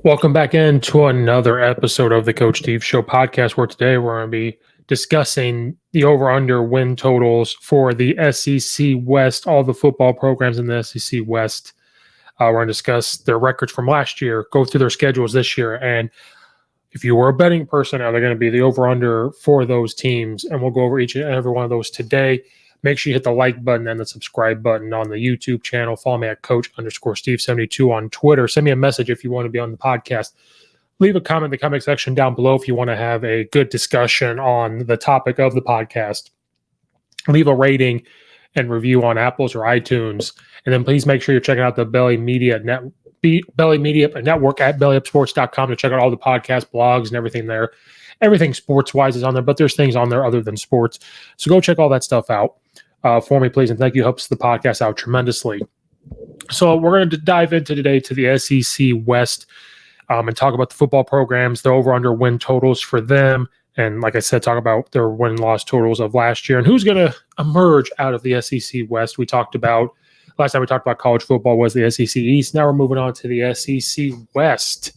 Welcome back into another episode of the Coach Steve Show podcast, where today we're going to be discussing the over-under win totals for the SEC West, all the football programs in the SEC West. We're going to discuss their records from last year, go through their schedules this year, and if you were a betting person, now they're going to be the over-under for those teams, and we'll go over each and every one of those today. Make sure you hit the like button and the subscribe button on the YouTube channel. Follow me at Coach_Steve72 on Twitter. Send me a message if you want to be on the podcast. Leave a comment in the comment section down below if you want to have a good discussion on the topic of the podcast. Leave a rating and review on Apple's or iTunes. And then please make sure you're checking out the Belly Media Network at bellyupsports.com to check out all the podcast blogs and everything there. Everything sports-wise is on there, but there's things on there other than sports. So go check all that stuff out for me, please. And thank you. Helps the podcast out tremendously. So we're going to dive into today to the SEC West and talk about the football programs, the over-under win totals for them. And like I said, talk about their win-loss totals of last year and who's going to emerge out of the SEC West. Last time we talked about college football was the SEC East. Now we're moving on to the SEC West.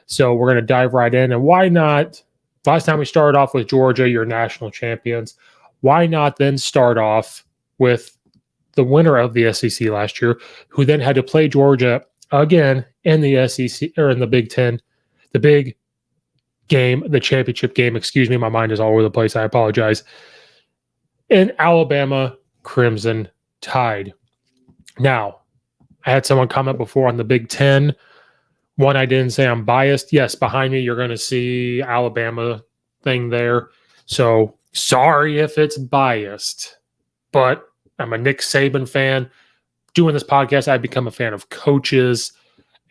So we're going to dive right in. And why not? Last time we started off with Georgia, your national champions. Why not then start off with the winner of the SEC last year, who then had to play Georgia again in the SEC or in the Big Ten, the big game, the championship game. Excuse me, my mind is all over the place. I apologize. In Alabama Crimson Tide. Now, I had someone comment before on the Big Ten. One, I didn't say I'm biased. Yes, behind me, you're going to see Alabama thing there. So sorry if it's biased, but I'm a Nick Saban fan. Doing this podcast, I've become a fan of coaches.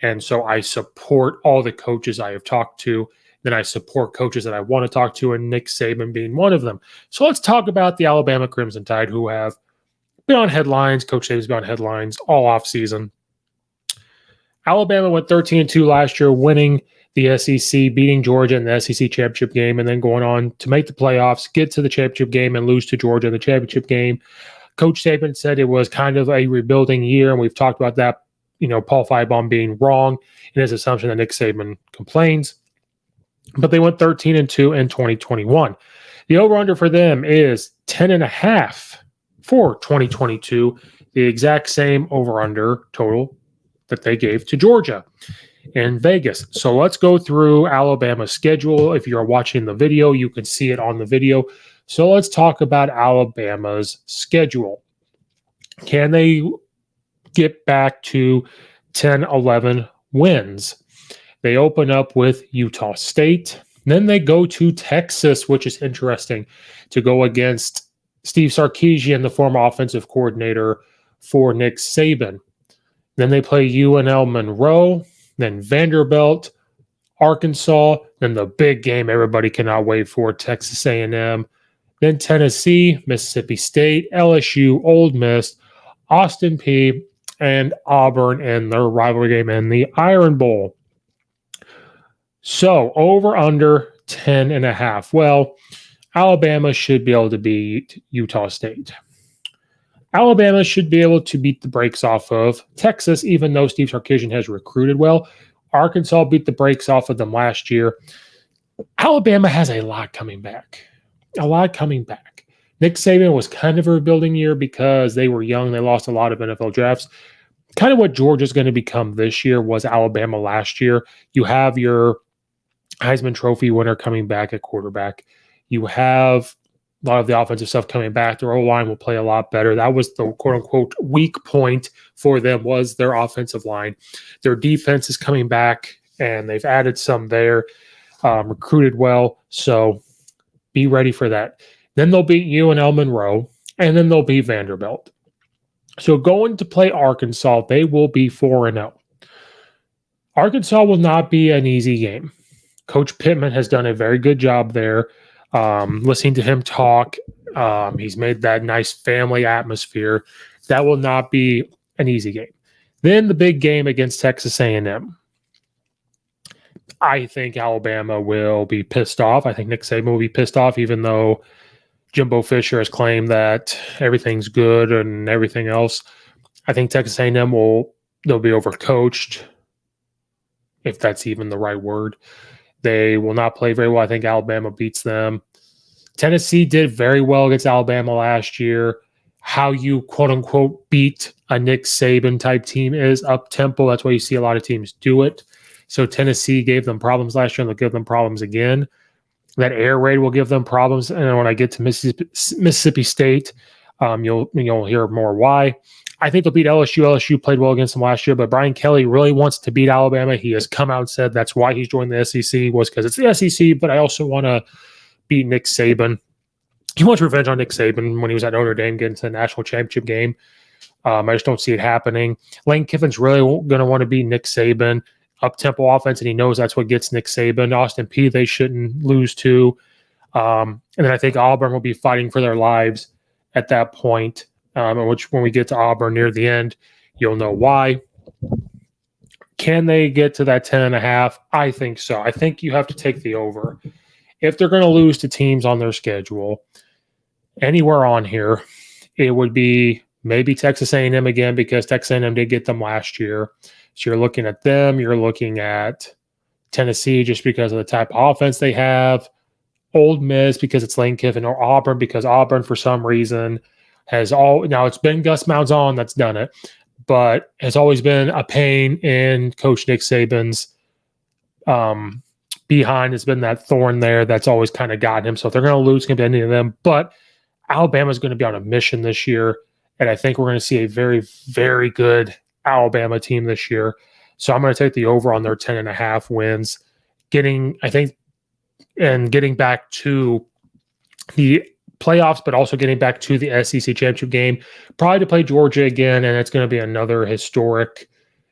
And so I support all the coaches I have talked to. Then I support coaches that I want to talk to, and Nick Saban being one of them. So let's talk about the Alabama Crimson Tide, who have been on headlines. Coach Saban's been on headlines all offseason. Alabama went 13-2 last year, winning the SEC, beating Georgia in the SEC championship game, and then going on to make the playoffs, get to the championship game, and lose to Georgia in the championship game. Coach Saban said it was kind of a rebuilding year, and we've talked about that, Paul Finebaum being wrong in his assumption that Nick Saban complains. But they went 13-2 in 2021. The over-under for them is 10.5 for 2022, the exact same over-under total that they gave to Georgia in Vegas. So let's go through Alabama's schedule. If you're watching the video, you can see it on the video. So let's talk about Alabama's schedule. Can they get back to 10, 11 wins? They open up with Utah State. Then they go to Texas, which is interesting, to go against Steve Sarkisian, the former offensive coordinator for Nick Saban. Then they play UNL Monroe, then Vanderbilt, Arkansas, then the big game everybody cannot wait for, Texas A&M, then Tennessee, Mississippi State, LSU, Ole Miss, Austin Peay, and Auburn in their rivalry game in the Iron Bowl. So over under 10.5. Well, Alabama should be able to beat Utah State. Alabama should be able to beat the brakes off of Texas, even though Steve Sarkisian has recruited well. Arkansas beat the brakes off of them last year. Alabama has a lot coming back. Nick Saban was kind of a rebuilding year because they were young. They lost a lot of NFL drafts. Kind of what Georgia's going to become this year was Alabama last year. You have your Heisman Trophy winner coming back at quarterback. You have a lot of the offensive stuff coming back. Their O-line will play a lot better. That was the quote-unquote weak point for them, was their offensive line. Their defense is coming back, and they've added some there, recruited well. So be ready for that. Then they'll beat UNL Monroe, and then they'll beat Vanderbilt. So going to play Arkansas, they will be 4-0. Arkansas will not be an easy game. Coach Pittman has done a very good job there. Listening to him talk, he's made that nice family atmosphere. That will not be an easy game. Then the big game against Texas A&M. I think Alabama will be pissed off. I think Nick Saban will be pissed off, even though Jimbo Fisher has claimed that everything's good and everything else. I think Texas A&M they'll be overcoached. if that's even the right word. They will not play very well. I think Alabama beats them. Tennessee did very well against Alabama last year. How you quote unquote beat a Nick Saban type team is up tempo. That's why you see a lot of teams do it. So Tennessee gave them problems last year, and they'll give them problems again. That air raid will give them problems. And when I get to Mississippi State, you'll hear more why. I think they'll beat LSU. LSU played well against them last year, but Brian Kelly really wants to beat Alabama. He has come out and said that's why he's joined the SEC, was because it's the SEC, but I also want to beat Nick Saban. He wants revenge on Nick Saban when he was at Notre Dame getting to the national championship game. I just don't see it happening. Lane Kiffin's really going to want to beat Nick Saban. Up-tempo offense, and he knows that's what gets Nick Saban. Austin Peay, they shouldn't lose to. And then I think Auburn will be fighting for their lives at that point, which when we get to Auburn near the end, you'll know why. Can they get to that 10.5? I think so. I think you have to take the over. If they're going to lose to teams on their schedule, anywhere on here, it would be maybe Texas A&M again, because Texas A&M did get them last year. So you're looking at them. You're looking at Tennessee just because of the type of offense they have. Ole Miss because it's Lane Kiffin, or Auburn because Auburn for some reason has now it's been Gus Malzahn that's done it, but has always been a pain in Coach Nick Saban's behind. Has been that thorn there that's always kind of gotten him. So if they're going to lose, it's going to be any of them. But Alabama's going to be on a mission this year, and I think we're going to see a very, very good Alabama team this year. So I'm going to take the over on their 10.5 wins, getting back to the playoffs, but also getting back to the SEC championship game, probably to play Georgia again. And it's going to be another historic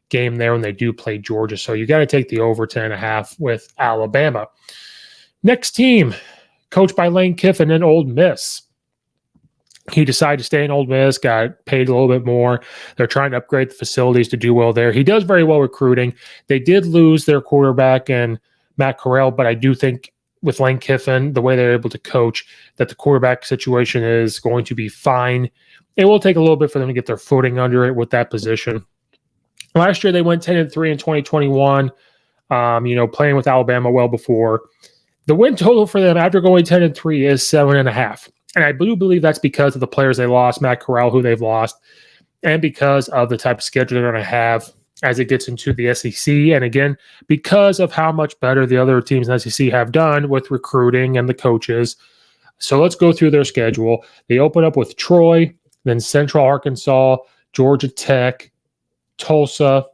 game there when they do play Georgia. So you got to take the over 10.5 with Alabama. Next team, coached by Lane Kiffin in Ole Miss. He decided to stay in Ole Miss, got paid a little bit more. They're trying to upgrade the facilities to do well there. He does very well recruiting. They did lose their quarterback and Matt Corral, but I do think with Lane Kiffin, the way they're able to coach, that the quarterback situation is going to be fine. It will take a little bit for them to get their footing under it with that position. Last year, they went 10-3 in 2021, playing with Alabama well before. The win total for them after going 10-3 is 7.5. And I do believe that's because of the players they lost, Matt Corral, who they've lost, and because of the type of schedule they're going to have as it gets into the SEC. And again, because of how much better the other teams in the SEC have done with recruiting and the coaches. So let's go through their schedule. They open up with Troy, then Central Arkansas, Georgia Tech, Tulsa,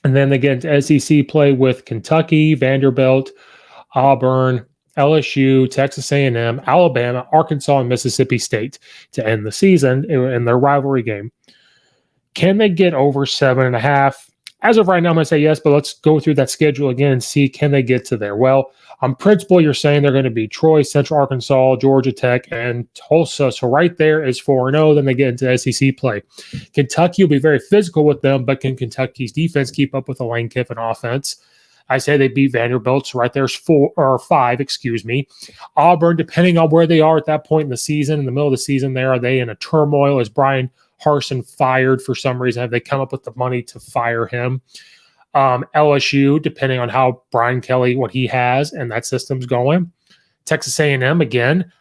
and then they get into SEC play with Kentucky, Vanderbilt, Auburn, LSU, Texas A&M, Alabama, Arkansas, and Mississippi State to end the season in their rivalry game. Can they get over 7.5? As of right now, I'm going to say yes, but let's go through that schedule again and see, can they get to there? Well, on principle, you're saying they're going to be Troy, Central Arkansas, Georgia Tech, and Tulsa. So right there is 4-0. Then they get into SEC play. Kentucky will be very physical with them, but can Kentucky's defense keep up with the Lane Kiffin offense? I say they beat Vanderbilt, so right there's 5. Auburn, depending on where they are at that point in the season, in the middle of the season there, are they in a turmoil? Is Brian Harsin fired for some reason? Have they come up with the money to fire him? LSU, depending on how Brian Kelly, what he has, and that system's going. Texas A&M, again,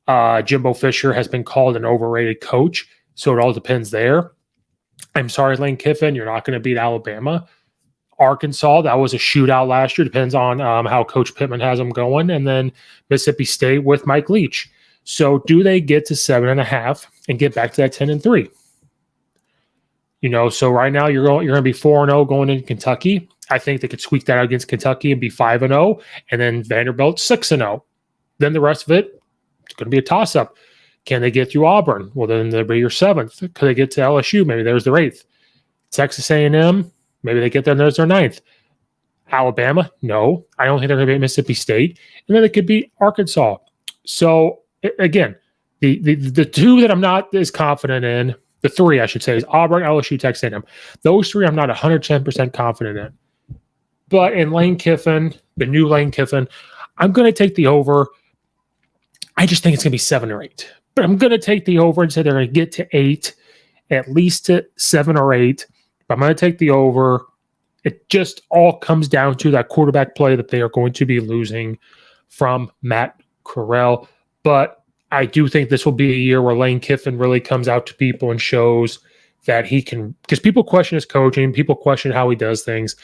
Jimbo Fisher has been called an overrated coach, so it all depends there. I'm sorry, Lane Kiffin, you're not going to beat Alabama. Arkansas, that was a shootout last year. Depends on how Coach Pittman has them going. And then Mississippi State with Mike Leach. So do they get to 7.5 and get back to that 10-3? So right now you're going to be 4-0 going into Kentucky. I think they could squeak that out against Kentucky and be 5-0, and then Vanderbilt 6-0. Then the rest of it, it's going to be a toss-up. Can they get through Auburn? Well, then they'll be your 7th. Could they get to LSU? Maybe there's their 8th. Texas A&M, maybe they get there and there's their 9th. Alabama, no. I don't think they're going to be at Mississippi State. And then it could be Arkansas. So, again, the 2 that I'm not as confident in, the 3, I should say, is Auburn, LSU, Texas A&M. Those 3 I'm not 110% confident in. But in Lane Kiffin, the new Lane Kiffin, I'm going to take the over. I just think it's going to be 7 or 8. But I'm going to take the over and say they're going to get to 8, at least to 7 or 8. But I'm going to take the over It just all comes down to that quarterback play that they are going to be losing from Matt Corral. But I do think this will be a year where Lane Kiffin really comes out to people and shows that he can, because people question his coaching, people question how he does things.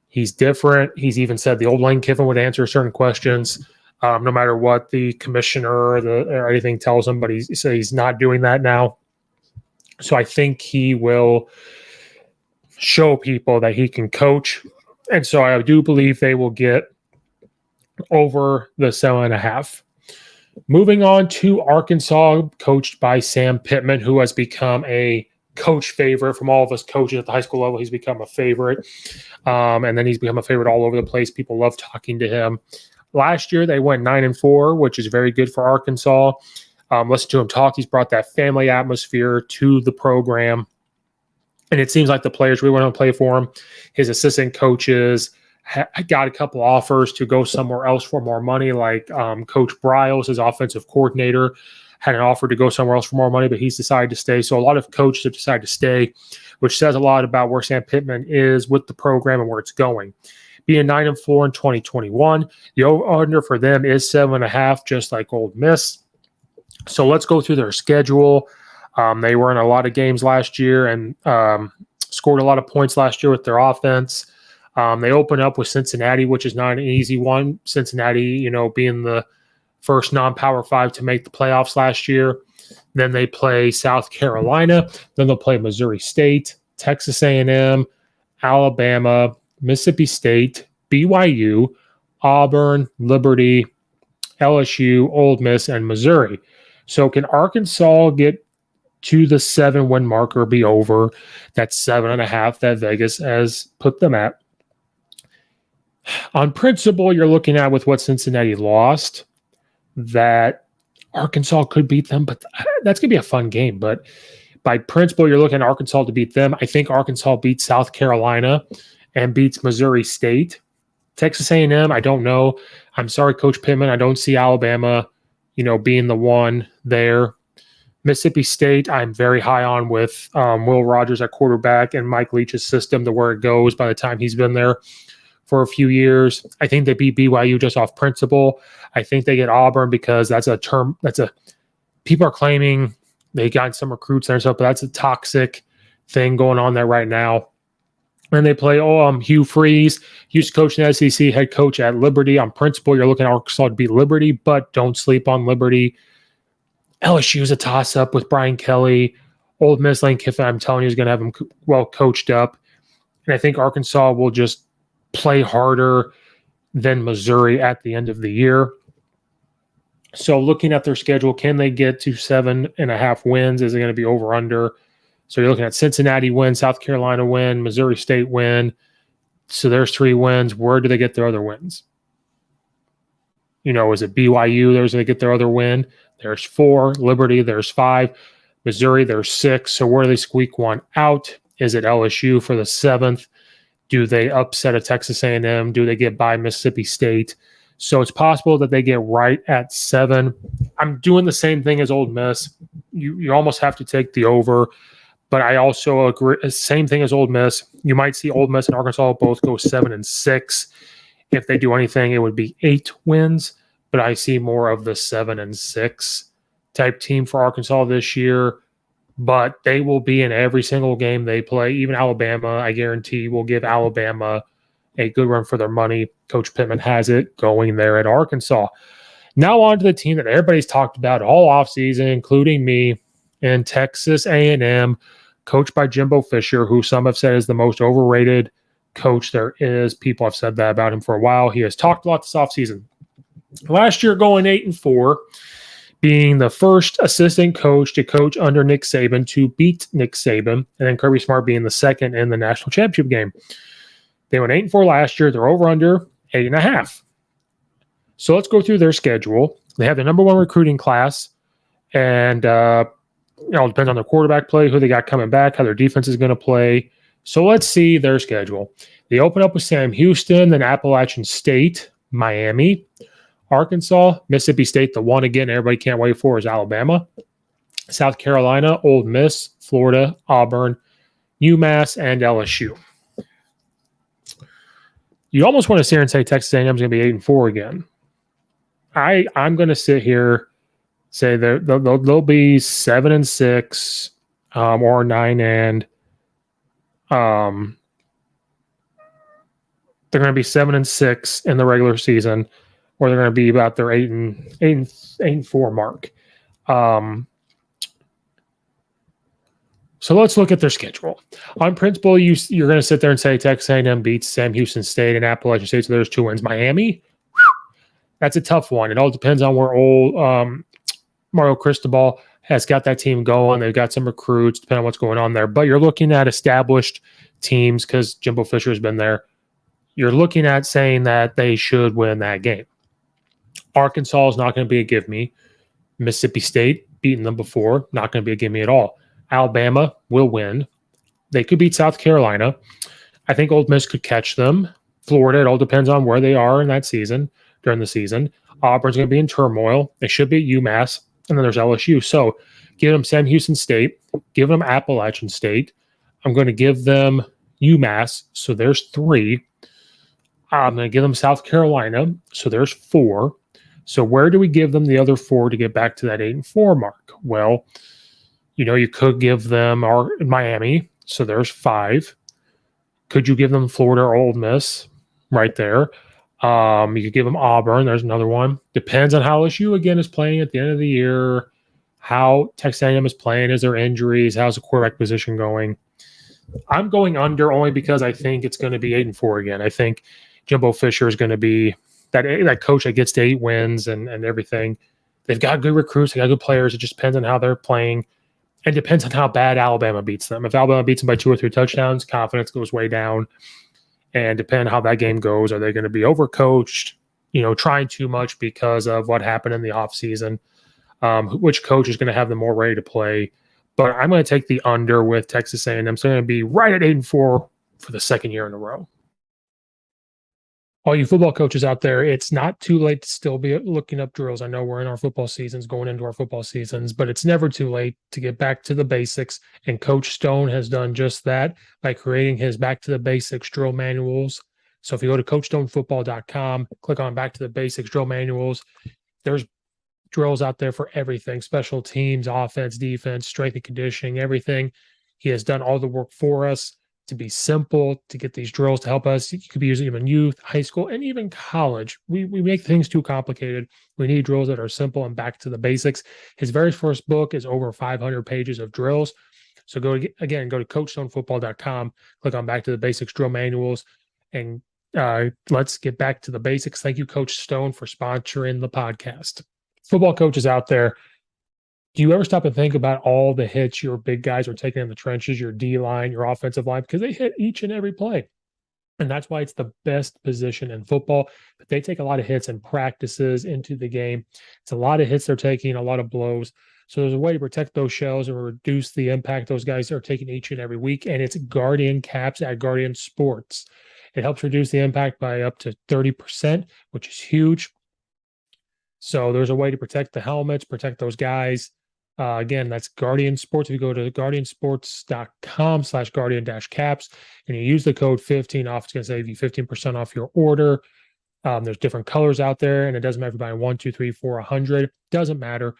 He's different. He's even said the old Lane Kiffin would answer certain questions, no matter what the commissioner or anything tells him, but he's not doing that now. So I think he will show people that he can coach. And so I do believe they will get over the 7.5. Moving on to Arkansas, coached by Sam Pittman, who has become a coach favorite from all of us coaches at the high school level. He's become a favorite. And then he's become a favorite all over the place. People love talking to him. Last year, they went 9-4, which is very good for Arkansas. Listen to him talk. He's brought that family atmosphere to the program. And it seems like the players really want to play for him. His assistant coaches got a couple offers to go somewhere else for more money, like Coach Briles, his offensive coordinator, had an offer to go somewhere else for more money, but he's decided to stay. So a lot of coaches have decided to stay, which says a lot about where Sam Pittman is with the program and where it's going. Being 9-4 in 2021, the over-under for them is 7.5, just like Ole Miss. So let's go through their schedule. They were in a lot of games last year and scored a lot of points last year with their offense. They open up with Cincinnati, which is not an easy one. Cincinnati, being the first non-Power 5 to make the playoffs last year. Then they play South Carolina. Then they'll play Missouri State, Texas A&M, Alabama, Mississippi State, BYU, Auburn, Liberty, LSU, Ole Miss, and Missouri. So can Arkansas get to the 7-win marker, be over that 7.5 that Vegas has put them at? On principle, you're looking at with what Cincinnati lost, that Arkansas could beat them, but that's going to be a fun game. But by principle, you're looking at Arkansas to beat them. I think Arkansas beats South Carolina and beats Missouri State. Texas A&M, I don't know. I'm sorry, Coach Pittman. I don't see Alabama, being the one there. Mississippi State, I'm very high on with Will Rogers at quarterback and Mike Leach's system to where it goes by the time he's been there for a few years. I think they beat BYU just off principle. I think they get Auburn because people are claiming they got some recruits there and stuff, but that's a toxic thing going on there right now. And they play Hugh Freeze, used to coach in the SEC, head coach at Liberty. On principle, you're looking at Arkansas to beat Liberty, but don't sleep on Liberty. LSU is a toss-up with Brian Kelly. Ole Miss, Lane Kiffin, I'm telling you, is going to have them well coached up. And I think Arkansas will just play harder than Missouri at the end of the year. So looking at their schedule, can they get to 7.5 wins? Is it going to be over under? So you're looking at Cincinnati win, South Carolina win, Missouri State win. So there's 3 wins. Where do they get their other wins? Is it BYU? There's going to get their other win. There's 4. Liberty, there's 5. Missouri, there's 6. So where do they squeak one out? Is it LSU for the 7th? Do they upset a Texas A&M? Do they get by Mississippi State? So it's possible that they get right at 7. I'm doing the same thing as Ole Miss. You almost have to take the over. But I also agree, same thing as Ole Miss. You might see Ole Miss and Arkansas both go 7-6. If they do anything, it would be 8 wins. But I see more of the 7-6 type team for Arkansas this year. But they will be in every single game they play. Even Alabama, I guarantee, will give Alabama a good run for their money. Coach Pittman has it going there at Arkansas. Now on to the team that everybody's talked about all offseason, including me, in Texas A&M, coached by Jimbo Fisher, who some have said is the most overrated coach there is. People have said that about him for a while. He has talked a lot this offseason. Last year, going 8-4, being the first assistant coach to coach under Nick Saban to beat Nick Saban, and then Kirby Smart being the second in the national championship game. They went 8-4 last year. They're over under 8.5. So let's go through their schedule. They have the number 1 recruiting class, and it depends on their quarterback play, who they got coming back, how their defense is going to play. So let's see their schedule. They open up with Sam Houston, then Appalachian State, Miami, Arkansas, Mississippi State. The one again everybody can't wait for is Alabama, South Carolina, Ole Miss, Florida, Auburn, UMass, and LSU. You almost want to sit here and say Texas A&M is going to be 8-4 again. I'm going to sit here, say they'll be 7-6, or 9 and they're going to be 7-6 in the regular season, or they're going to be about their 8-4 mark. So let's look at their schedule. On principle, you're going to sit there and say Texas A&M beats Sam Houston State and Appalachian State, so there's 2 wins. Miami, that's a tough one. It all depends on where old Mario Cristobal has got that team going. They've got some recruits, depending on what's going on there. But you're looking at established teams because Jimbo Fisher has been there. You're looking at saying that they should win that game. Arkansas is not going to be a give me. Mississippi State, beaten them before, not going to be a give me at all. Alabama will win. They could beat South Carolina. I think Ole Miss could catch them. Florida, it all depends on where they are in that season, during the season. Auburn's going to be in turmoil. They should be at UMass. And then there's LSU. So give them Sam Houston State. Give them Appalachian State. I'm going to give them UMass. So there's 3. I'm going to give them South Carolina. So there's 4. So where do we give them the other 4 to get back to that 8-4 mark? Well, you could give them Miami. So there's 5. Could you give them Florida or Ole Miss? Right there. You could give them Auburn. There's another one. Depends on how LSU, again, is playing at the end of the year, how Texas A&M is playing. Is there injuries? How's the quarterback position going? I'm going under only because I think it's going to be 8-4 again. I think Jimbo Fisher is going to be that coach that gets to 8 wins and everything. They've got good recruits. They got good players. It just depends on how they're playing. And depends on how bad Alabama beats them. If Alabama beats them by 2 or 3 touchdowns, confidence goes way down. And depending on how that game goes, are they going to be overcoached, trying too much because of what happened in the offseason? Which coach is going to have them more ready to play? But I'm going to take the under with Texas A&M. So they're going to be right at 8-4 for the second year in a row. All you football coaches out there, it's not too late to still be looking up drills. I know we're in our football seasons, going into our football seasons, but it's never too late to get back to the basics. And Coach Stone has done just that by creating his Back to the Basics drill manuals. So if you go to CoachStoneFootball.com, click on Back to the Basics drill manuals, there's drills out there for everything: special teams, offense, defense, strength and conditioning, everything. He has done all the work for us to be simple, to get these drills to help us. You could be using them in youth, high school, and even college. We make things too complicated. We need drills that are simple and back to the basics. His very first book is over 500 pages of drills. So go to CoachStoneFootball.com, click on Back to the Basics drill manuals, and let's get back to the basics. Thank you, Coach Stone, for sponsoring the podcast. Football coaches out there, do you ever stop and think about all the hits your big guys are taking in the trenches, your D-line, your offensive line, because they hit each and every play? And that's why it's the best position in football. But they take a lot of hits and practices into the game. It's a lot of hits they're taking, a lot of blows. So there's a way to protect those shells and reduce the impact those guys are taking each and every week. And it's Guardian Caps at Guardian Sports. It helps reduce the impact by up to 30%, which is huge. So there's a way to protect the helmets, protect those guys. Again, that's Guardian Sports. If you go to guardiansports.com/guardian-caps and you use the code 15 off, it's going to save you 15% off your order. There's different colors out there, and it doesn't matter if you're buying 1, 2, 3, 4, 100. Doesn't matter.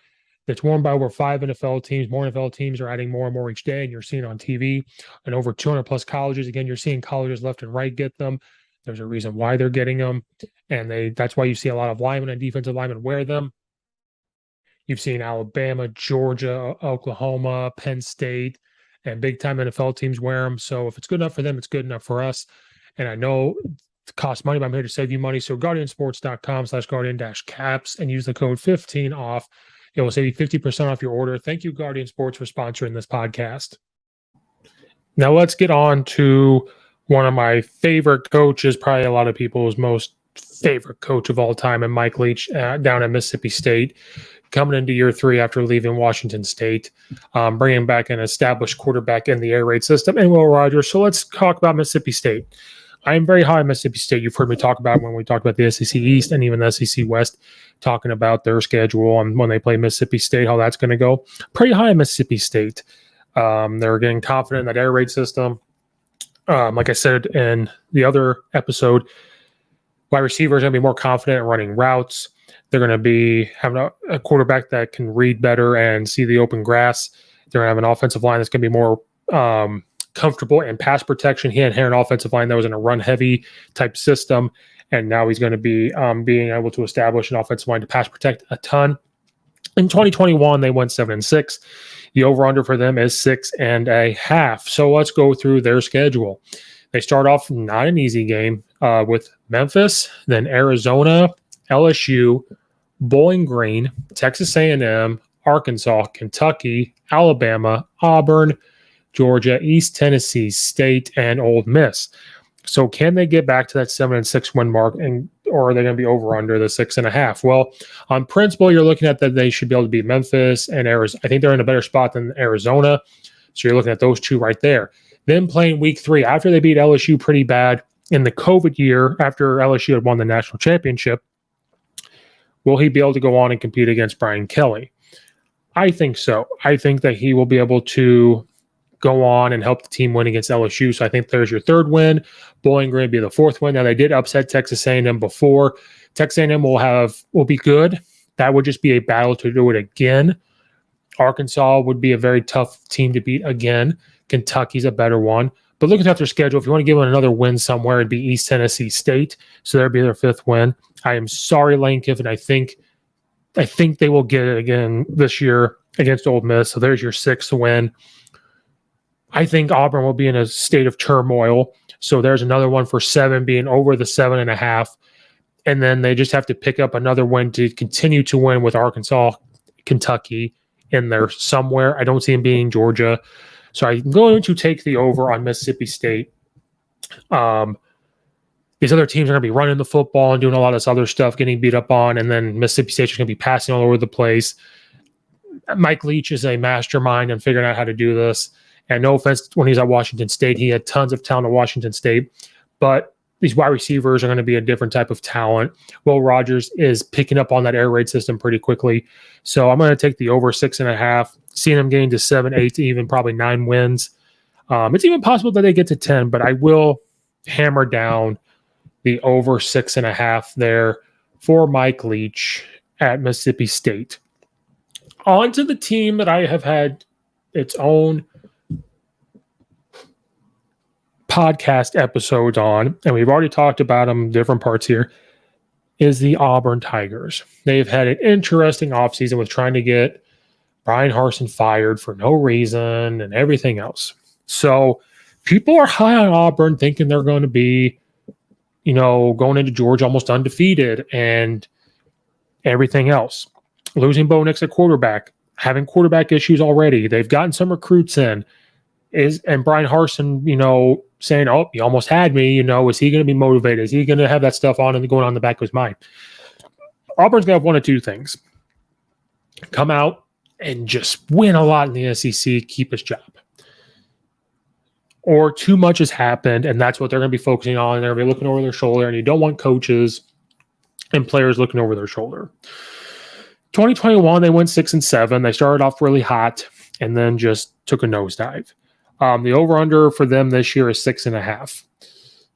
It's worn by over 5 NFL teams. More NFL teams are adding more and more each day, and you're seeing on TV. And over 200 plus colleges. Again, you're seeing colleges left and right get them. There's a reason why they're getting them, and that's why you see a lot of linemen and defensive linemen wear them. You've seen Alabama, Georgia, Oklahoma, Penn State, and big-time NFL teams wear them. So if it's good enough for them, it's good enough for us. And I know it costs money, but I'm here to save you money. So guardiansports.com/guardian-caps and use the code 15 off. It will save you 50% off your order. Thank you, Guardian Sports, for sponsoring this podcast. Now let's get on to one of my favorite coaches, probably a lot of people's most favorite coach of all time, and Mike Leach down at Mississippi State, coming into year 3 after leaving Washington State, bringing back an established quarterback in the air raid system, and Will Rogers. So let's talk about Mississippi State. I am very high on Mississippi State. You've heard me talk about when we talked about the SEC East and even the SEC West, talking about their schedule and when they play Mississippi State, how that's going to go. Pretty high on Mississippi State. They're getting confident in that air raid system. Like I said in the other episode, Wide receivers are going to be more confident in running routes. They're going to be having a quarterback that can read better and see the open grass. They're going to have an offensive line that's going to be more comfortable in pass protection. He had an offensive line that was in a run-heavy type system, and now he's going to be being able to establish an offensive line to pass protect a ton. In 2021, they went 7-6. The over-under for them is 6.5. So let's go through their schedule. They start off not an easy game with Memphis, then Arizona, LSU, Bowling Green, Texas A&M, Arkansas, Kentucky, Alabama, Auburn, Georgia, East Tennessee State, and Ole Miss. So can they get back to that 7-6 win mark, or are they going to be over under the 6.5? Well, on principle, you're looking at that they should be able to beat Memphis and Arizona. I think they're in a better spot than Arizona. So you're looking at those two right there. Then playing week 3 after they beat LSU pretty bad in the COVID year after LSU had won the national championship. Will he be able to go on and compete against Brian Kelly? I think so. I think that he will be able to go on and help the team win against LSU. So I think there's your third win. Bowling Green will be the fourth win. Now they did upset Texas A&M before. Texas A&M will be good. That would just be a battle to do it again. Arkansas would be a very tough team to beat again. Kentucky's a better one. But looking at their schedule, if you want to give them another win somewhere, it'd be East Tennessee State. So that'd be their 5th win. I am sorry, Lane Kiffin. I think they will get it again this year against Ole Miss. So there's your 6th win. I think Auburn will be in a state of turmoil. So there's another one for 7 being over the 7.5. And then they just have to pick up another win to continue to win with Arkansas, Kentucky in there somewhere. I don't see them being Georgia. So I'm going to take the over on Mississippi State. These other teams are going to be running the football and doing a lot of this other stuff, getting beat up on, and then Mississippi State's going to be passing all over the place. Mike Leach is a mastermind in figuring out how to do this. And no offense, when he's at Washington State, he had tons of talent at Washington State. But these wide receivers are going to be a different type of talent. Will Rogers is picking up on that air raid system pretty quickly. So I'm going to take the over 6.5, seeing them getting to 7, 8, even probably 9 wins. It's even possible that they get to 10, but I will hammer down the over 6.5 there for Mike Leach at Mississippi State. On to the team that I have had its own podcast episodes on, and we've already talked about them in different parts here, is the Auburn Tigers. They've had an interesting offseason with trying to get Brian Harsin fired for no reason and everything else. So people are high on Auburn, thinking they're going to be, going into Georgia almost undefeated and everything else. Losing Bo Nix at quarterback, having quarterback issues already. They've gotten some recruits in. And Brian Harsin, saying, "Oh, you almost had me." Is he going to be motivated? Is he going to have that stuff on and going on in the back of his mind? Auburn's going to have one of two things: come out and just win a lot in the SEC, keep his job, or too much has happened, and that's what they're going to be focusing on. They're going to be looking over their shoulder, and you don't want coaches and players looking over their shoulder. 2021, they went 6-7. They started off really hot and then just took a nosedive. The over-under for them this year is 6.5.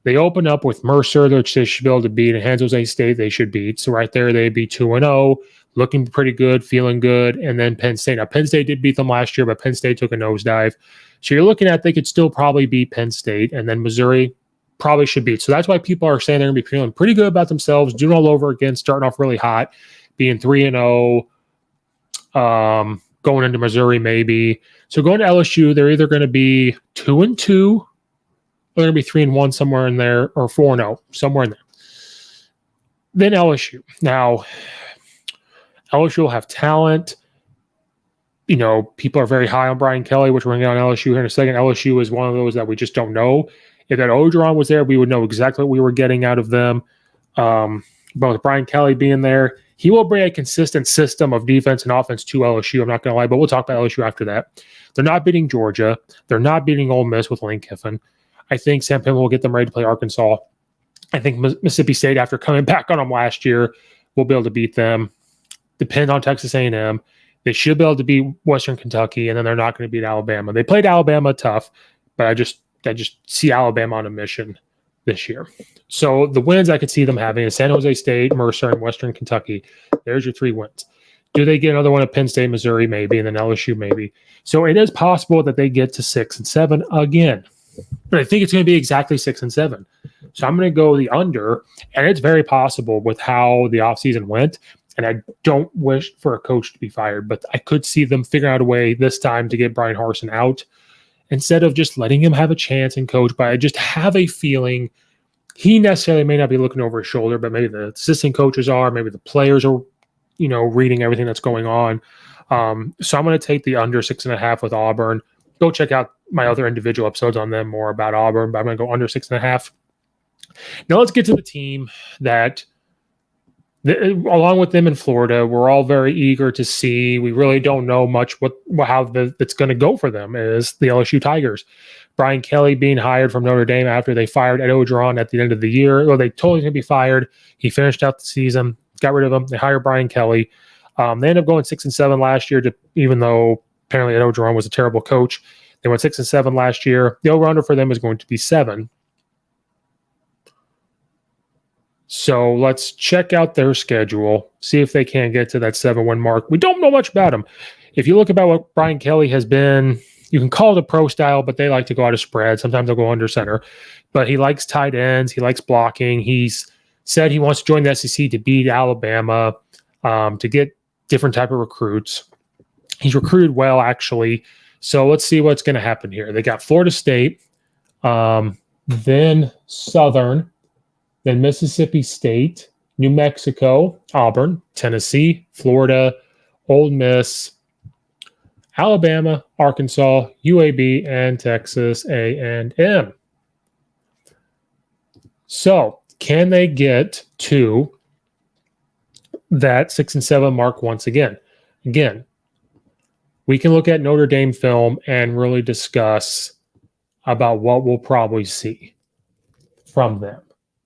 They open up with Mercer, which they should be able to beat, and San Jose State they should beat. So right there, they'd be 2-0, looking pretty good, feeling good. And then Penn State. Now, Penn State did beat them last year, but Penn State took a nosedive. So you're looking at they could still probably beat Penn State, and then Missouri probably should beat. So that's why people are saying they're going to be feeling pretty good about themselves, doing all over again, starting off really hot, being 3-0, going into Missouri maybe. So going to LSU, they're either going to be 2-2, or they're going to be 3-1 somewhere in there, or 4-0 somewhere in there. Then LSU. Now, LSU will have talent. People are very high on Brian Kelly, which we're going to get on LSU here in a second. LSU is one of those that we just don't know. If that Ogeron was there, we would know exactly what we were getting out of them. But with Brian Kelly being there, he will bring a consistent system of defense and offense to LSU. I'm not going to lie, but we'll talk about LSU after that. They're not beating Georgia. They're not beating Ole Miss with Lane Kiffin. I think Sam Pittman will get them ready to play Arkansas. I think Mississippi State, after coming back on them last year, will be able to beat them. Depend on Texas A&M. They should be able to beat Western Kentucky, and then they're not going to beat Alabama. They played Alabama tough, but I just see Alabama on a mission this year. So the wins I could see them having is San Jose State, Mercer, and Western Kentucky. There's your 3 wins. Do they get another one at Penn State, Missouri, maybe, and then LSU, maybe? So it is possible that they get to 6 and 7 again. But I think it's going to be exactly 6 and 7. So I'm going to go the under, and it's very possible with how the offseason went. And I don't wish for a coach to be fired, but I could see them figure out a way this time to get Brian Harsin out instead of just letting him have a chance and coach. But I just have a feeling he necessarily may not be looking over his shoulder, but maybe the assistant coaches are, maybe the players are, reading everything that's going on. So I'm going to take the under 6.5 with Auburn. Go check out my other individual episodes on them more about Auburn, but I'm going to go under 6.5. Now let's get to the team that, along with them in Florida, we're all very eager to see. We really don't know much how it's going to go for them is the LSU Tigers. Brian Kelly being hired from Notre Dame after they fired Ed Orgeron at the end of the year. Well, they told him to be fired. He finished out the season, got rid of him. They hired Brian Kelly. They ended up going 6 and 7 last year, even though apparently Ed Orgeron was a terrible coach. They went 6 and 7 last year. The over-under for them is going to be 7. So let's check out their schedule, see if they can get to that 7-win mark. We don't know much about them. If you look about what Brian Kelly has been, you can call it a pro style, but they like to go out of spread. Sometimes they'll go under center. But he likes tight ends. He likes blocking. He's said he wants to join the SEC to beat Alabama, to get different type of recruits. He's recruited well, actually. So let's see what's going to happen here. They got Florida State, then Southern, then Mississippi State, New Mexico, Auburn, Tennessee, Florida, Ole Miss, Alabama, Arkansas, UAB, and Texas A&M. So can they get to that 6 and 7 mark once again? Again, we can look at Notre Dame film and really discuss about what we'll probably see from them.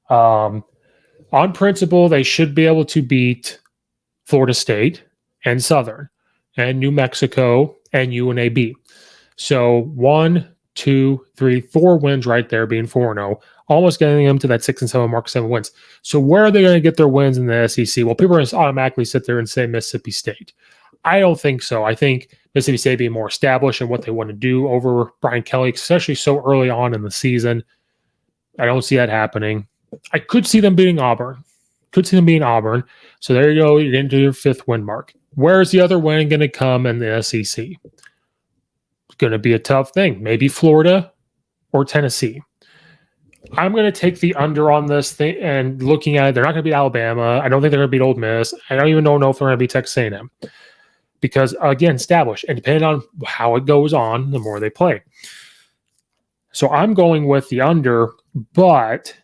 On principle, they should be able to beat Florida State and Southern and New Mexico and UNAB. So 1, 2, 3, 4 wins right there, being 4-0, almost getting them to that 6 and 7 mark, 7 wins. So where are they going to get their wins in the SEC? Well, people are going to automatically sit there and say Mississippi State. I don't think so. I think Mississippi State being more established in what they want to do over Brian Kelly, especially so early on in the season. I don't see that happening. I could see them beating Auburn. So there you go. You're into your 5th win mark. Where's the other win going to come in the SEC? It's going to be a tough thing. Maybe Florida or Tennessee. I'm going to take the under on this thing, and looking at it, they're not going to beat Alabama. I don't think they're going to beat Ole Miss. I don't even know if they're going to beat Texas A&M. Because, again, established. And depending on how it goes on, the more they play. So I'm going with the under, but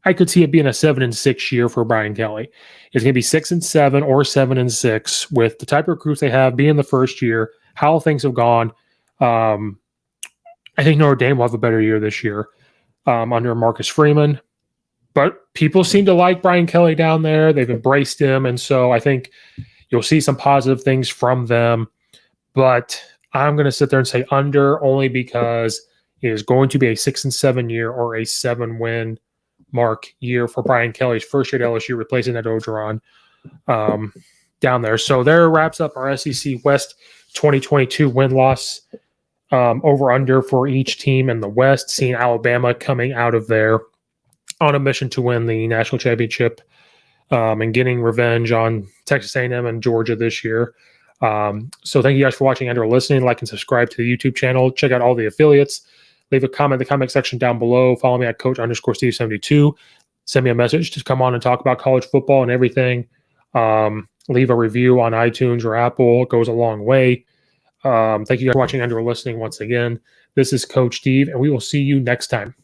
I could see it being a 7 and 6 year for Brian Kelly. It's going to be 6 and 7 or 7 and 6 with the type of recruits they have being the first year, how things have gone. I think Notre Dame will have a better year this year under Marcus Freeman. But people seem to like Brian Kelly down there. They've embraced him. And so I think you'll see some positive things from them. But I'm going to sit there and say under only because it is going to be a 6 and 7 year or a 7-win mark year for Brian Kelly's first year at LSU, replacing Ed Orgeron down there. So there wraps up our SEC West 2022 win-loss over-under for each team in the West, seeing Alabama coming out of there on a mission to win the national championship and getting revenge on Texas A&M and Georgia this year. So thank you guys for watching and/or listening. Like and subscribe to the YouTube channel. Check out all the affiliates. Leave a comment in the comment section down below. Follow me at Coach_Steve72. Send me a message to come on and talk about college football and everything. Leave a review on iTunes or Apple. It goes a long way. Thank you guys for watching and/or listening once again. This is Coach Steve, and we will see you next time.